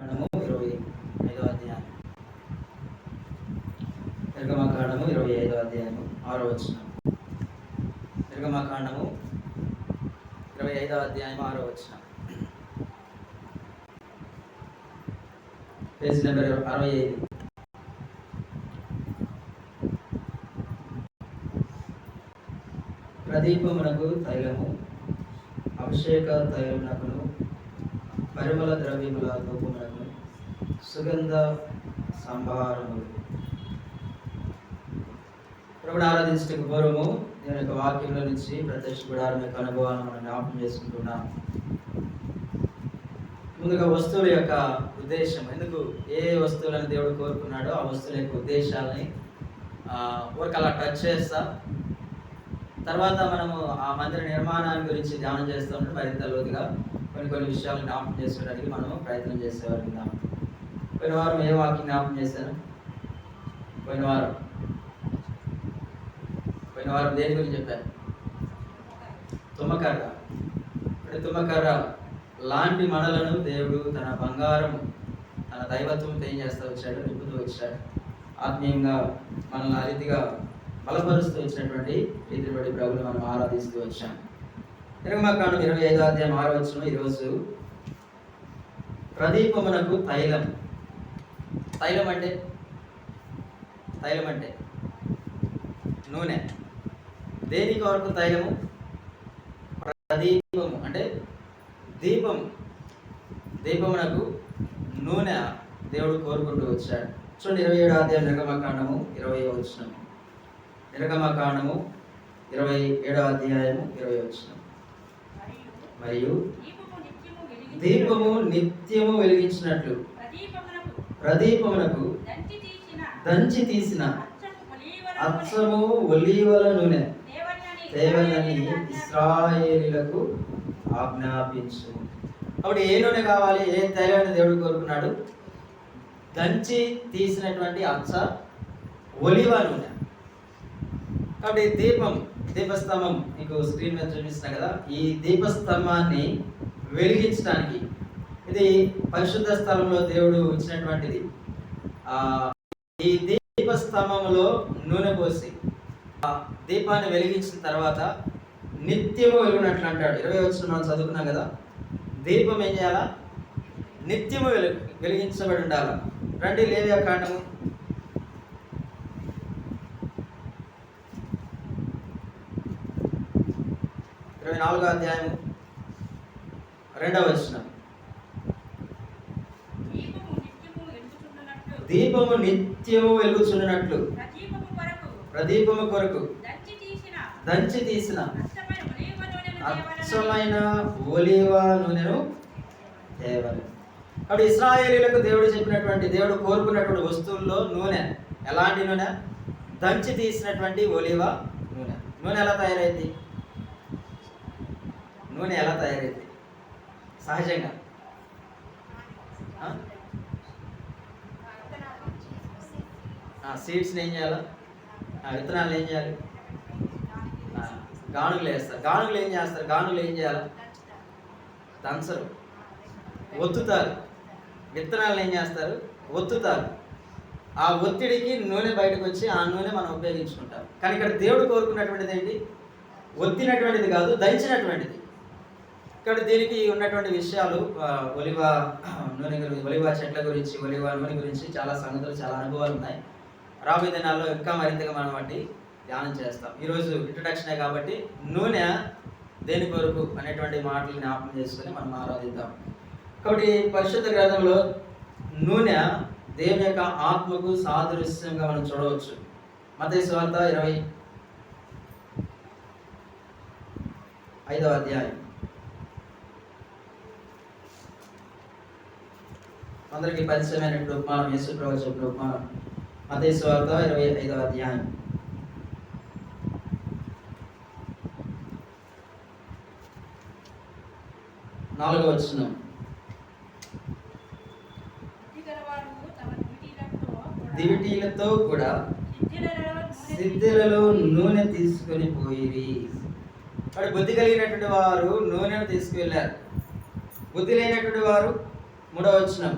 25వ అధ్యాయం. నిర్గమకాండము 25వ అధ్యాయము 6వ వచనం. నిర్గమకాండము 25వ అధ్యాయం 6వ వచనం. Page number 65. ప్రదీపమునకు తైలము, అభిషేక తైలమునకును, పరిమళ ద్రవ్యముల ధూపమునకును, సుగంధ సంభారములు. ప్రభుని ఆరాధించడానికి పూర్వము నేను యొక్క వాక్యంలో నుంచి ప్రత్యక్ష గుడారం యొక్క అనుభవాలను మనం జ్ఞాపకం చేసుకుంటున్నాం. ముందుగా వస్తువుల యొక్క ఉద్దేశం, ఎందుకు ఏ వస్తువులను దేవుడు కోరుకున్నాడో ఆ వస్తువుల యొక్క ఉద్దేశాలని ఒక అలా టచ్ చేస్తా. తర్వాత మనము ఆ మందిర నిర్మాణాన్ని గురించి ధ్యానం చేస్తూ ఉంటే మరింత లోతుగా కొన్ని విషయాలు జ్ఞాపకం చేసుకోవడానికి మనము ప్రయత్నం చేసేవారు. పోయిన వారం ఏ వాక్యం జ్ఞాపకం చేశాను? పోయిన వారం దేని గురించి చెప్పాను? తుమ్మకర్ర. ఇప్పుడు తుమ్మకర్ర లాంటి మనలను దేవుడు తన బంగారం, తన దైవత్వంతో ఏం చేస్తూ వచ్చాడు? నింపుతూ వచ్చాడు. ఆత్మీయంగా మనల్ని ఆ రీతిగా బలపరుస్తూ వచ్చినటువంటి రీతిని బట్టి ప్రభుని మనం ఆరాధిస్తూ వచ్చాం. నిర్గమకాండం 25వ అధ్యాయం 6వ వచనం. ఈరోజు ప్రదీపమునకు తైలం. తైలం అంటే నూనె. దేనికి వరకు తైలము? ప్రదీపము అంటే దీపం. దీపమునకు నూనె దేవుడు కోరుకుంటూ వచ్చాడు. చూడండి 27వ అధ్యాయం నిర్గమకాండము 20వ వచనం. నిర్గమకాండము 27వ అధ్యాయము 20వ వచనం. మరియు దీపము నిత్యము వెలిగించినట్లు ప్రదీపమునకు దంచి తీసిన అచ్చము ఒలీవల నూనె తేవలని ఇశ్రాయేలీయులకు ఆజ్ఞాపించు. అప్పుడు ఏ నూనె కావాలి? ఏ తైలాన్ని దేవుడు కోరుకున్నాడు? దంచి తీసినటువంటి అచ్చ ఒలివ నూనె. కాబట్టి దీపస్తంభం మీకు స్క్రీన్ మీద చూపిస్తున్నా కదా, ఈ దీపస్తంభాన్ని వెలిగించడానికి ఇది పరిశుద్ధ స్థలంలో దేవుడు ఇచ్చినటువంటిది. ఈ దీపస్తంభంలో నూనె పోసి దీపాన్ని వెలిగించిన తర్వాత నిత్యము వెలుగునట్లు అంటాడు. 20వ వచనం మనం చదువుకున్నాం కదా. దీపం ఏం చేయాలా? నిత్యము వెలిగించబడి ఉండాలి. రండి లేవియాకాండము 24వ అధ్యాయము 2వ వచనం. దీపము నిత్యము వెలుగుచున్నట్లు ప్రదీపము కొరకు దంచి తీసిన అచ్చమైన ఒలీవ నూనెను తేవాలి. కాబట్టి ఇశ్రాయేలీయులకు దేవుడు చెప్పినటువంటి, దేవుడు కోరుకున్నటువంటి వస్తువుల్లో నూనె ఎలాంటి నూనె? దంచి తీసినటువంటి ఒలీవ నూనె. నూనె ఎలా తయారైంది? సహజంగా సీడ్స్ని ఏం చేయాలి? విత్తనాలు ఏం చేయాలి? గానుగులు వేస్తారు. గానుగులు ఏం చేస్తారు? గానుగులు ఏం చేయాలి? దంచరు, ఒత్తుతారు. విత్తనాలు ఏం చేస్తారు? ఒత్తుతారు. ఆ ఒత్తిడికి నూనె బయటకు వచ్చి ఆ నూనె మనం ఉపయోగించుకుంటాం. కానీ ఇక్కడ దేవుడు కోరుకున్నటువంటిది ఏంటి? ఒత్తినటువంటిది కాదు, దంచినటువంటిది. ఇక్కడ దీనికి ఉన్నటువంటి విషయాలు ఒలివ నూనె గురించి, ఒలివ చెట్ల గురించి, ఒలివ నూనె గురించి చాలా సంగతులు, చాలా అనుభవాలు ఉన్నాయి. రాబోయే దినాల్లో ఇంకా మరింతగా మనం వాటి ధ్యానం చేస్తాం. ఈరోజు ఇంట్రడక్షనే కాబట్టి నూనె దేని కొరకు అనేటువంటి మాటలు జ్ఞాపకం చేసుకొని మనం ఆరాధిద్దాం. కాబట్టి పరిశుద్ధ గ్రంథంలో నూనె దేవుని యొక్క ఆత్మకు సాదృశ్యంగా మనం చూడవచ్చు. మత్తయి సువార్త 25వ అధ్యాయం. అందరికీ పరిచయమైనటువంటి ఉపమానం, యేసు ప్రభువు చెప్పిన ఉపమానం. మత్తయి సువార్త 25వ అధ్యాయం. నాలుగవ వచనం. దివిటీలతో కూడా సిద్ధులలో నూనె తీసుకొని పోయిరి. వాడు బుద్ధి కలిగినటువంటి వారు నూనెను తీసుకువెళ్ళారు. బుద్ధి లేనటువంటి వారు 3వ వచనం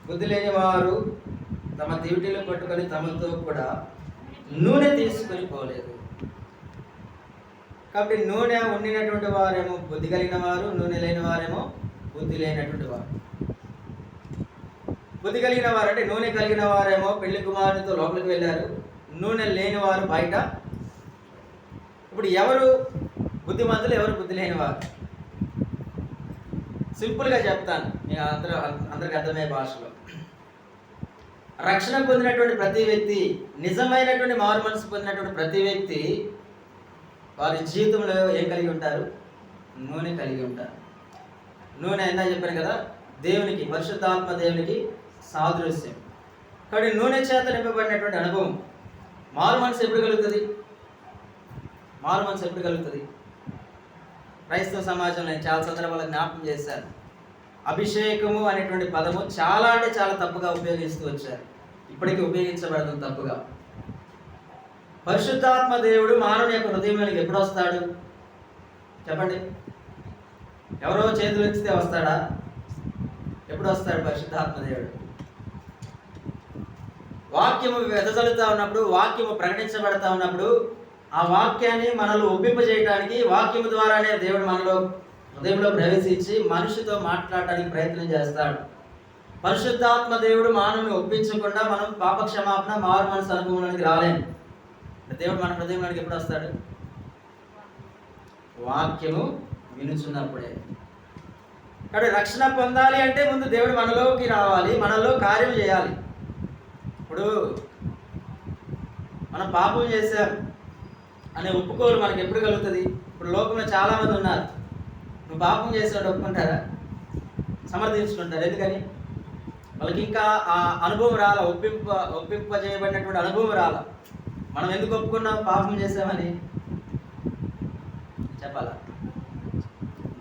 బుద్ధి లేని వారు తమ దివిటీలు పట్టుకొని తమతో కూడా నూనె తీసుకొని పోలేదు. కాబట్టి నూనె ఉండినటువంటి వారేమో బుద్ధి కలిగిన వారు, నూనె లేని వారేమో బుద్ధి లేనటువంటి వారు. బుద్ధి కలిగిన వారు అంటే నూనె కలిగిన వారేమో పెళ్లి కుమారునితో లోపలికి వెళ్ళారు, నూనె లేని వారు బయట. ఇప్పుడు ఎవరు బుద్ధిమంతులు, ఎవరు బుద్ధి లేని వారు? సింపుల్గా చెప్తాను, మీకు అందరికి అర్థమయ్యే భాషలో. రక్షణ పొందినటువంటి ప్రతి వ్యక్తి, నిజమైనటువంటి మారు మనసు పొందినటువంటి ప్రతి వ్యక్తి వారి జీవితంలో ఏం కలిగి ఉంటారు? నూనె కలిగి ఉంటారు. నూనె ఎంత చెప్పాను కదా, దేవునికి, పరిశుద్ధాత్మ దేవునికి సాదృశ్యం. కాబట్టి నూనె చేత నింపబడినటువంటి అనుభవం. మారు మనసు ఎప్పుడు కలుగుతుంది? మారు మనసు ఎప్పుడు కలుగుతుంది? క్రైస్తవ సమాజంలో నేను చాలా సందర్భాలు జ్ఞాపకం చేశాను. అభిషేకము అనేటువంటి పదము చాలా అంటే చాలా తప్పుగా ఉపయోగిస్తూ వచ్చారు. ఇప్పటికీ ఉపయోగించబడుతుంది తప్పుగా. పరిశుద్ధాత్మ దేవుడు మానవుని యొక్క హృదయంలోనికి ఎప్పుడు వస్తాడు చెప్పండి? ఎవరో చేతులు ఎత్తితే వస్తాడా? ఎప్పుడు వస్తాడు పరిశుద్ధాత్మ దేవుడు? వాక్యము వెదజల్లుతా ఉన్నప్పుడు, వాక్యము ప్రకటించబడతా ఉన్నప్పుడు, ఆ వాక్యాన్ని మనలో ఒప్పింపజేయడానికి వాక్యము ద్వారానే దేవుడు మనలో హృదయంలో ప్రవేశించి మనిషితో మాట్లాడటానికి ప్రయత్నం చేస్తాడు. పరిశుద్ధాత్మ దేవుడు మానవుని ఒప్పించకుండా మనం పాపక్షమాపణ, మారు మనసు అనుభవంలోనికి రాలేము. దేవుడు మన హృదయంలోనికి ఎప్పుడు వస్తాడు? వాక్యము వినుచున్నప్పుడే. కాబట్టి రక్షణ పొందాలి అంటే ముందు దేవుడు మనలోకి రావాలి, మనలో కార్యం చేయాలి. ఇప్పుడు మనం పాపం చేశాం అనే ఒప్పుకోలు మనకి ఎప్పుడు కలుగుతుంది? ఇప్పుడు లోకంలో చాలామంది ఉన్నారు, నువ్వు పాపం చేసాడు ఒప్పుకుంటారా? సమర్థించుకుంటారు. ఎందుకని? వాళ్ళకి ఇంకా ఆ అనుభవం రాల, ఒప్పింపజేయబడినటువంటి అనుభవం రాల. మనం ఎందుకు ఒప్పుకున్నాం పాపం చేసామని? చెప్పాలా?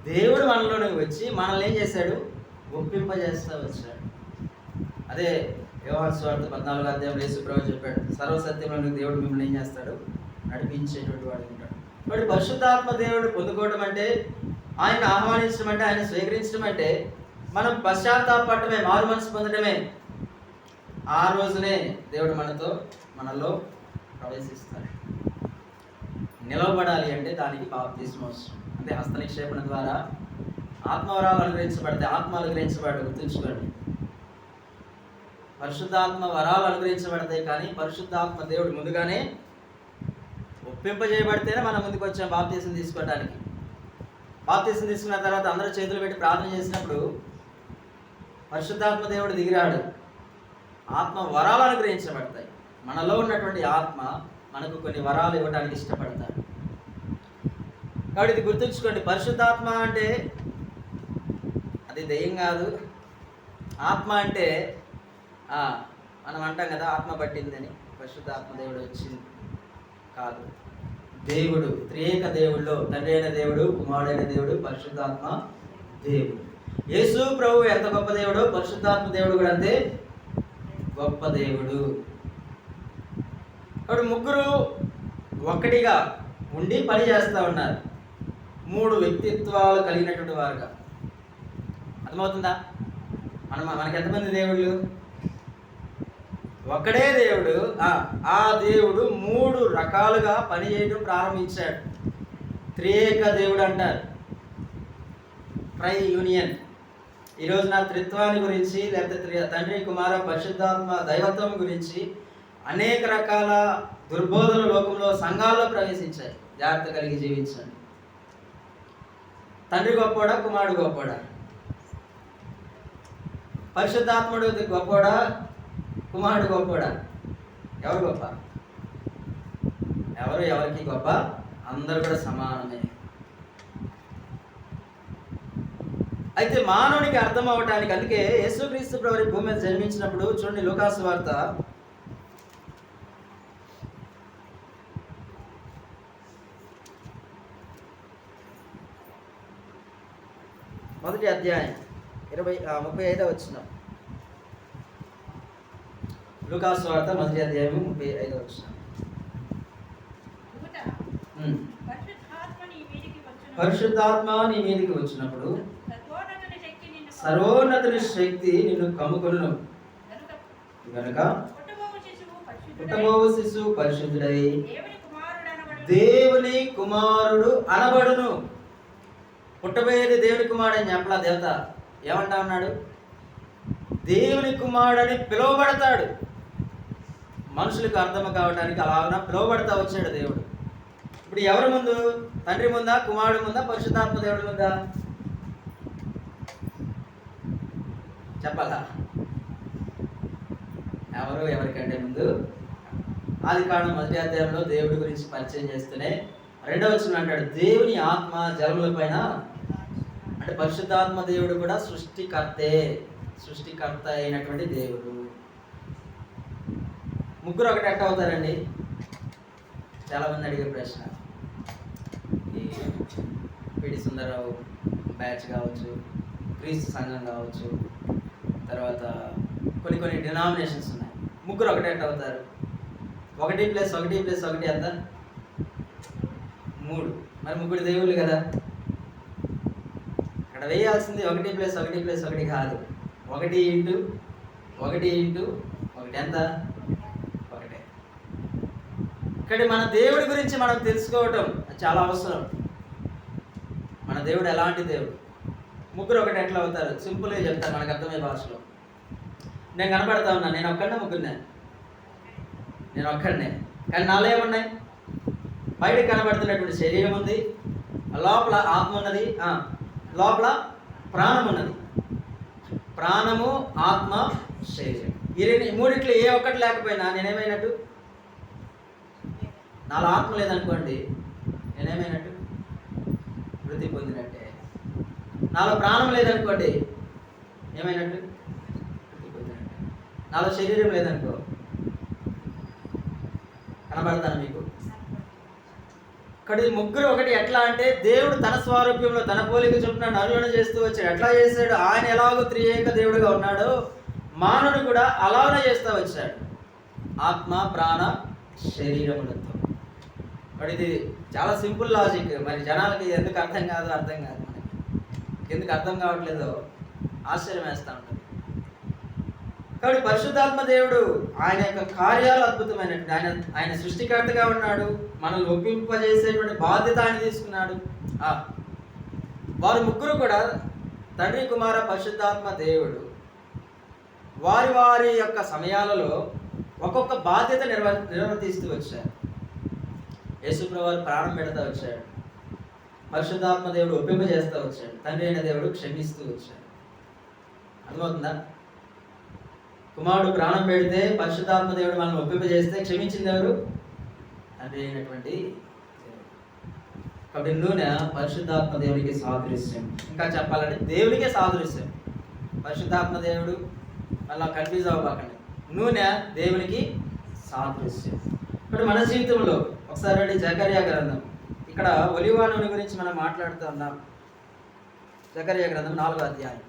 దేవుడు మనలోనికి వచ్చి మనల్ని ఏం చేశాడు? ఒప్పింపజేస్తూ వచ్చాడు. అదే యోహాను సువార్త 14వ అధ్యాయంలో యేసు ప్రభువు చెప్పాడు, సర్వసత్యంలో దేవుడు మిమ్మల్ని ఏం చేస్తాడు? నడిపించేటువంటి వాడు ఉంటాడు. కాబట్టి పరిశుద్ధాత్మ దేవుడు పొందుకోవడం అంటే, ఆయన ఆహ్వానించడం అంటే, ఆయన స్వీకరించడం అంటే మనం పశ్చాత్తాపడటమే, మారు మనసు పొందడమే. ఆ రోజునే దేవుడు మనలో ప్రవేశిస్తాడు. నిలవబడాలి అంటే దానికి బాప్తిస్మం అవసరం. అంటే హస్త నిక్షేపణ ద్వారా ఆత్మవరాలు అనుగ్రహించబడితే, ఆత్మ అనుగ్రహించబడి గుర్తుంచుకోండి. పరిశుద్ధాత్మ వరాలు అనుగ్రహించబడతాయి, కానీ పరిశుద్ధాత్మ దేవుడు ముందుగానే ఒప్పింపజేయబడితేనే మనం ముందుకు వచ్చాం బాప్తిసం తీసుకోవడానికి. బాప్తిసం తీసుకున్న తర్వాత అందరూ చేతులు పెట్టి ప్రార్థన చేసినప్పుడు పరిశుద్ధాత్మ దేవుడు దిగిరాడు. ఆత్మ వరాలు అనుగ్రహించబడతాయి. మనలో ఉన్నటువంటి ఆత్మ మనకు కొన్ని వరాలు ఇవ్వడానికి ఇష్టపడతాడు. కాబట్టి ఇది గుర్తుంచుకోండి. పరిశుద్ధాత్మ అంటే అది దెయ్యం కాదు. ఆత్మ అంటే మనం అంటాం కదా, ఆత్మ పట్టిందని. పరిశుద్ధాత్మ దేవుడు వచ్చింది కాదు. దేవుడు త్రియేక దేవుళ్ళో తండ్రి అయిన దేవుడు, కుమారుడైన దేవుడు, పరిశుద్ధాత్మ దేవుడు. యేసు ప్రభు ఎంత గొప్ప దేవుడో పరిశుద్ధాత్మ దేవుడు కూడా అంతే గొప్ప దేవుడు. కాబట్టి ముగ్గురు ఒక్కటిగా ఉండి పని చేస్తూ ఉన్నారు, మూడు వ్యక్తిత్వాలు కలిగినటువంటి వారుగా. అర్థమవుతుందా? మనకి ఎంతమంది దేవుళ్ళు? ఒక్కడే దేవుడు. ఆ దేవుడు మూడు రకాలుగా పనిచేయడం ప్రారంభించాడు. త్రియేక దేవుడు అంటారు, ట్రై యూనియన్. ఈరోజు నా త్రిత్వాన్ని గురించి, లేకపోతే తండ్రి, కుమార, పరిశుద్ధాత్మ దైవత్వం గురించి అనేక రకాల దుర్బోధన లోకంలో సంఘాల్లో ప్రవేశించాయి. జాగ్రత్త కలిగి జీవించండి. తండ్రి గొప్పోడా, కుమారుడు గొప్పోడా? పరిశుద్ధాత్ముడు గొప్పోడా, కుమారుడు గొప్పోడా? ఎవరు గొప్ప? ఎవరికి గొప్ప? అందరూ కూడా సమానమే. అయితే మానవునికి అర్థం అవటానికి, అందుకే యేసుక్రీస్తు ప్రభువు భూమి మీద జన్మించినప్పుడు చూడండి, లూకాసు వార్త 1వ అధ్యాయం 35వ వచనం. లూకాసు వార్త 1వ అధ్యాయం 35వ వచనం. పరిశుద్ధాత్మ నీ మీదికి వచ్చినప్పుడు సర్వోన్నతుని శక్తి నిన్ను కమ్ముకొనును గనుక పుట్టబోవు శిశువు పరిశుద్ధుడై దేవుని కుమారుడు అనబడును. పుట్టబోయేది దేవుని కుమారుడు అని చెప్పలా దేవత. ఏమంటా ఉన్నాడు? దేవుని కుమారుడని పిలువబడతాడు. మనుషులకు అర్థం కావడానికి అలాగన పిలువబడతా వచ్చాడు దేవుడు. ఇప్పుడు ఎవరి ముందు? తండ్రి ముందా, కుమారుడు ముందా, పరిశుద్ధాత్మ దేవుడి ముందా? చెప్పాలా? ఎవరికంటే ముందు? ఆదికాండం 1వ అధ్యాయంలో దేవుడి గురించి పరిచయం చేస్తూనే 2వ వచనం అంటాడు, దేవుని ఆత్మ జలముల పైన. అంటే పరిశుద్ధాత్మ దేవుడు కూడా సృష్టికర్త అయినటువంటి దేవుడు. ముగ్గురు ఒకటి ఎట్ట అవుతారండి? చాలా మంది అడిగే ప్రశ్న. ఈ పిడి సుందరరావు బ్యాచ్ కావచ్చు, క్రీస్తు సంఘం కావచ్చు, తర్వాత కొన్ని డినామినేషన్స్ ఉన్నాయి. ముగ్గురు ఒకటి ఎట్ట అవుతారు? 1+1+1 ఎంత? 3. మరి ముగ్గురు దేవుళ్ళు కదా. అక్కడ వేయాల్సింది 1+1+1 కాదు, 1 ఎంత? 1. ఇక్కడ మన దేవుడి గురించి మనం తెలుసుకోవటం చాలా అవసరం. మన దేవుడు ఎలాంటి దేవుడు? ముగ్గురు ఒకటి ఎట్లా అవుతారు? సింపుల్గా చెప్తాను మనకు అర్థమయ్యే భాషలో. నేను కనపడతా ఉన్నా, నేను ఒక్కడనే ముగ్గురునే? నేను ఒక్కడనే. కానీ నాలో ఏమున్నాయి? బయటకు కనబడుతున్నటువంటి శరీరం ఉంది, లోపల ఆత్మ ఉన్నది, లోపల ప్రాణం ఉన్నది. ప్రాణము, ఆత్మ, శరీరం. ఈ మూడిట్లో ఏ ఒక్కటి లేకపోయినా నేనేమైనట్టు? నాలో ఆత్మ లేదనుకోండి, నేనేమైనట్టు? వృద్ధి పొందినట్టే. నాలో ప్రాణం లేదనుకోండి, ఏమైనట్టు? వృద్ధి పొందినట్టే. నాలో శరీరం లేదనుకో, కనబడతాను మీకు. ఇక్కడ ముగ్గురు ఒకటి. ఎట్లా అంటే దేవుడు తన స్వారూప్యంలో తన పోలిక చొప్పున నరులను చేస్తూ వచ్చాడు. ఎట్లా చేశాడు? ఆయన ఎలాగో త్రియేక దేవుడిగా ఉన్నాడో మానవుడు కూడా అలానే చేస్తూ వచ్చాడు, ఆత్మ, ప్రాణ, శరీరములతో. కాబట్టి ఇది చాలా సింపుల్ లాజిక్. మరి జనాలకి ఎందుకు అర్థం కాదు మనకి ఎందుకు అర్థం కావట్లేదో ఆశ్చర్యం వేస్తూ ఉంటుంది. కాబట్టి పరిశుద్ధాత్మ దేవుడు ఆయన యొక్క కార్యాలు అద్భుతమైనటువంటి. ఆయన సృష్టికర్తగా ఉన్నాడు. మనల్ని ఒప్పింపజేసేటువంటి బాధ్యత ఆయన తీసుకున్నాడు. వారు ముగ్గురు కూడా తండ్రి, కుమార, పరిశుద్ధాత్మ దేవుడు వారి యొక్క సమయాలలో ఒక్కొక్క బాధ్యత నిర్వర్తిస్తూ వచ్చారు. యేసుప్రభువు వారు ప్రాణం పెడతా వచ్చాడు, పరిశుద్ధాత్మ దేవుడు ఒప్పింపజేస్తూ వచ్చాడు, తండ్రి అయిన దేవుడు క్షమిస్తూ వచ్చాడు. అర్థమవుతుందా? కుమారుడు ప్రాణం పెడితే పరిశుద్ధాత్మ దేవుడు మనల్ని ఒప్పింపజేస్తే క్షమించింది ఎవరు? తండ్రి అయినటువంటి దేవుడు. కాబట్టి నూనె పరిశుద్ధాత్మ దేవుడికి సాదృశ్యం. ఇంకా చెప్పాలంటే దేవుడికే సాదృశ్యం. పరిశుద్ధాత్మ దేవుడు అలా కన్ఫ్యూజ్ అవ్వకండి. నూనె దేవునికి సాదృశ్యం. ఇప్పుడు మన జీవితంలో ఒకసారి జకర్యా గ్రంథం, ఇక్కడ ఒలివ నూనె గురించి మనం మాట్లాడుతూ ఉన్నాం. జకర్యా గ్రంథం 4వ అధ్యాయం.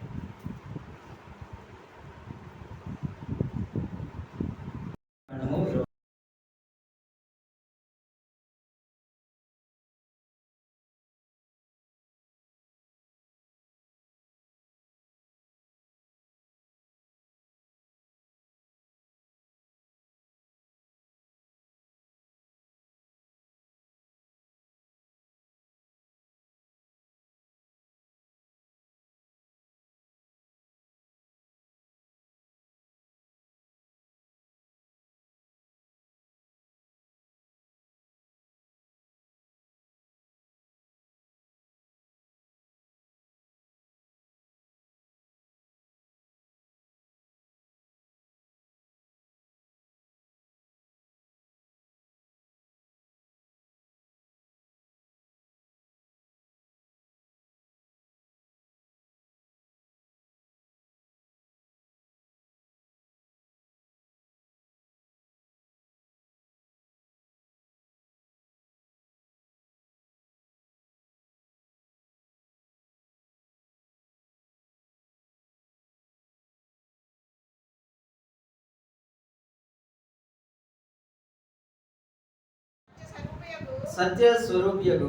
సత్య స్వరూపియగు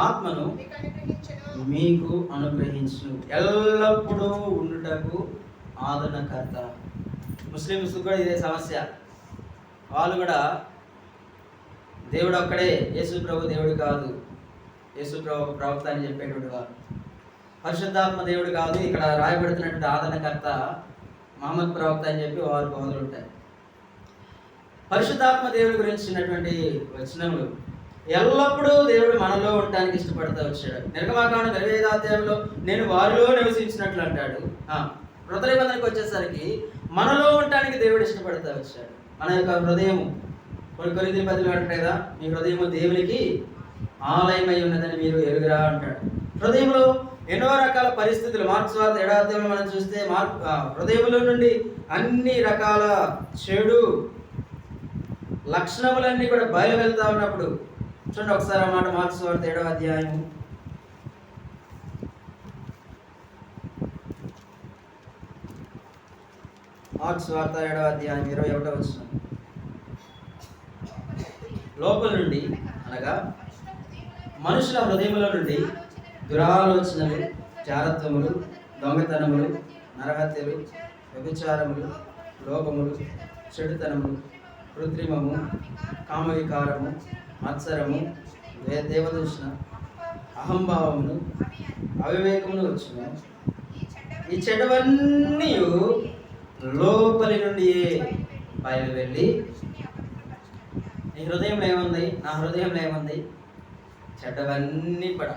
ఆత్మను మీకు అనుగ్రహించును. ఎల్లప్పుడూ ఉండుటకు ఆదరణకర్త. ముస్లిమ్స్ కూడా ఇదే సమస్య. వాళ్ళు కూడా దేవుడు ఒక్కడే, యేసు ప్రభు దేవుడు కాదు, యేసు ప్రభు ప్రవక్త అని చెప్పేటువంటి వారు. పరిశుద్ధాత్మ దేవుడు కాదు, ఇక్కడ రాయబడుతున్నటువంటి ఆదరణకర్త మహమ్మద్ ప్రవక్త అని చెప్పి వారు బోధలు ఉంటాయి. పరిశుద్ధాత్మ దేవుడి గురించినటువంటి వచనములు ఎల్లప్పుడూ దేవుడు మనలో ఉండటానికి ఇష్టపడుతూ వచ్చాడు. నిర్గమాకాండం 25వ అధ్యాయంలో నేను వారిలో నివసించినట్లు అంటాడు. కృత నిబంధనకి వచ్చేసరికి మనలో ఉండటానికి దేవుడు ఇష్టపడుతూ వచ్చాడు. మన యొక్క హృదయం కొరింథీ 10 అంటాడు కదా, మీ హృదయం దేవునికి ఆలయమై ఉన్నదని మీరు ఎరుగురా అంటాడు. హృదయంలో ఎన్నో రకాల పరిస్థితులు, మార్క్స్ సువార్త 7వ అధ్యాయంలో మనం చూస్తే హృదయంలో నుండి అన్ని రకాల చెడు లక్షణములన్నీ కూడా బయలు వెళ్తా ఉన్నప్పుడు చూడండి ఒకసారి ఆ మాట. మార్క్స్ సువార్త 7వ అధ్యాయం మార్క్స్ సువార్త 7వ అధ్యాయం 21వ వచనం. లోపల నుండి అనగా మనుషుల హృదయముల నుండి దురాలోచనలు, జారత్వములు, దొంగతనములు, నరహత్యలు, వ్యభిచారములు, లోపములు, చెడుతనములు, కృత్రిమము, కామవికారము, మత్సరము, దేవదూషణ, అహంభావమును, అవివేకమును వచ్చును. ఈ చెడ్డవన్నీ లోపలి నుండి బయలు వెళ్ళి, నీ హృదయంలో ఏముంది, నా హృదయంలో ఏముంది, చెడ్డవన్నీ కూడా